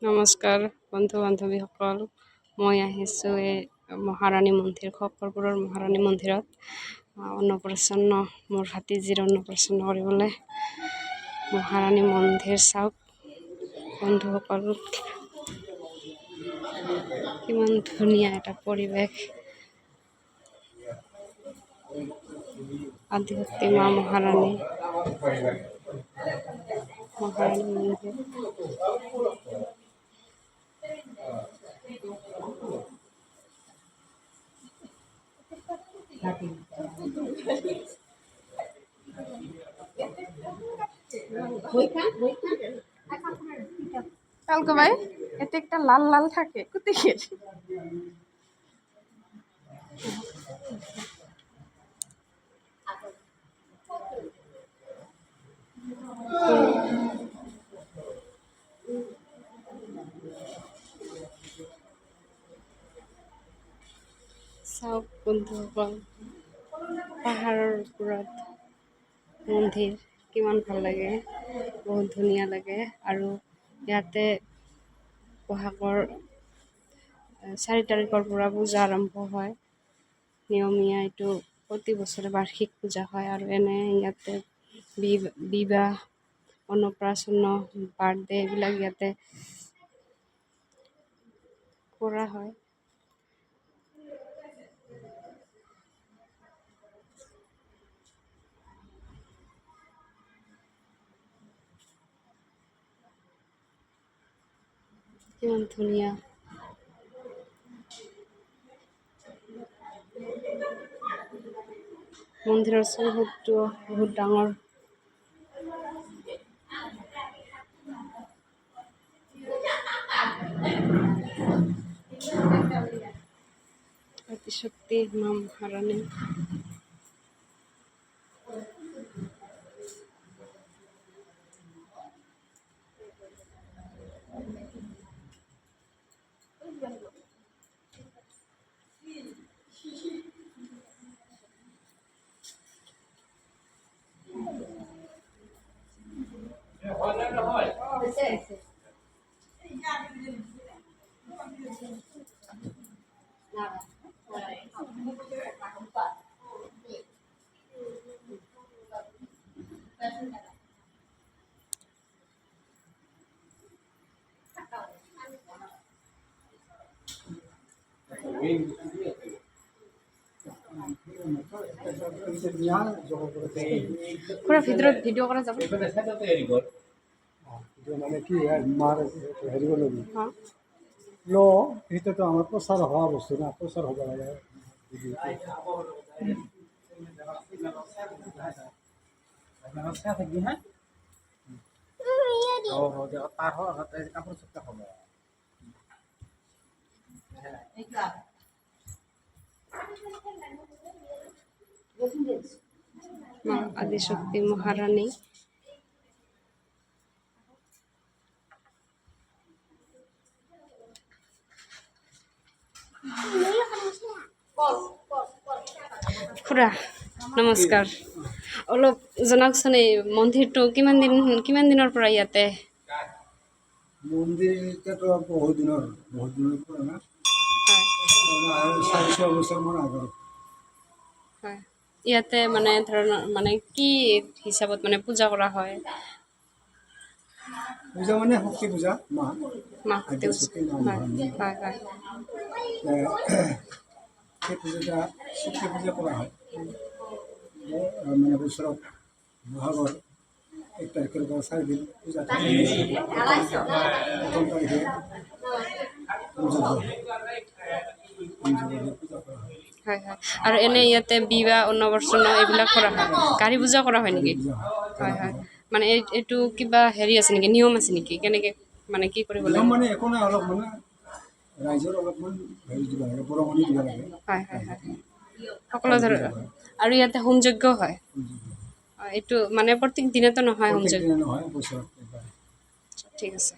নমস্কাৰ বন্ধু বান্ধৱীসকল, মই আহিছোঁ এই মহাৰাণী মন্দিৰ খকৰপুৰৰ মহাৰাণী মন্দিৰত অন্নপ্ৰসন্ন মোৰ ভাতিজীৰ অন্নপ্ৰসন্ন কৰিবলৈ। মহাৰাণী মন্দিৰ চাওক বন্ধুসকল, কিমান ধুনীয়া এটা পৰিৱেশ। আদিশক্তি মা মহাৰাণী মন্দিৰ। কালকে ভাই এতে একটা লাল লাল থাকে কোথায় চাওক বন্ধুসকল, পাহাৰৰ ওপৰত মন্দিৰ কিমান ভাল লাগে, বহুত ধুনীয়া লাগে। আৰু ইয়াতে বহাগৰ 4 তাৰিখৰ পৰা পূজা আৰম্ভ হয় নিয়মীয়া। এইটো প্ৰতি বছৰে বাৰ্ষিক পূজা হয়। আৰু এনে ইয়াতে বিবাহ, অন্নপ্ৰাশন, বাৰ্থডে এইবিলাক ইয়াতে কৰা হয়। কিমান ধুনীয়া মন্দিৰৰ চৌহদটো বহুত ডাঙৰ। আদিশক্তি মা মহাৰাণী। পুৰা ভিতৰত ভিডিও কৰা যাব মানে কি মাৰ হেৰি ল'বি ল সেইটোতো আমাৰ প্ৰচাৰ হোৱা বস্তু না, প্ৰচাৰ হ'ব লাগে। মা আদিশক্তি মহাৰানী। খুৰা নমস্কাৰ, অলপ জনাকচোন এই মন্দিৰটো কিমান দিনৰ পৰা ইয়াতে? মন্দিৰটো বহুত দিনৰ পুৰণা, 400 বছৰমান আগৰ। হয়, ইয়াতে মানে ধৰণৰ মানে কি হিচাপত মানে পূজা কৰা হয়? পূজা মানে শক্তি পূজা, মা শক্তি হয় হয় হয়। সেই পূজাটা শক্তি পূজা কৰা হয় মানে বছৰত বহাগৰ 1 তাৰিখৰ পৰা 4 দিন পূজা থাকে। 1ম তাৰিখে পূজা হয়। হয় হয়। আৰু এনে ইয়াতে বিবাহ, অন্নপ্ৰসন্ন এইবিলাক কৰা হয়, গাড়ী পূজা কৰা হয় নেকি? হয় হয়। মানে এইটো কিবা হেৰি আছে নেকি, নিয়ম আছে নেকি, কেনেকে মানে কি কৰিব লাগে? মানে একো নাই, অলপ মানে ৰাইজৰ অলপমান হেৰি দিব লাগে, বৰঙণি দিব লাগে। হয় হয় হয়, সকলো ধৰণৰ। আৰু ইয়াতে হোম যজ্ঞ হয়। এইটো মানে প্ৰত্যেক দিনতো নহয় হোম যজ্ঞ? নহয়, বছৰত একবাৰ। ঠিক আছে।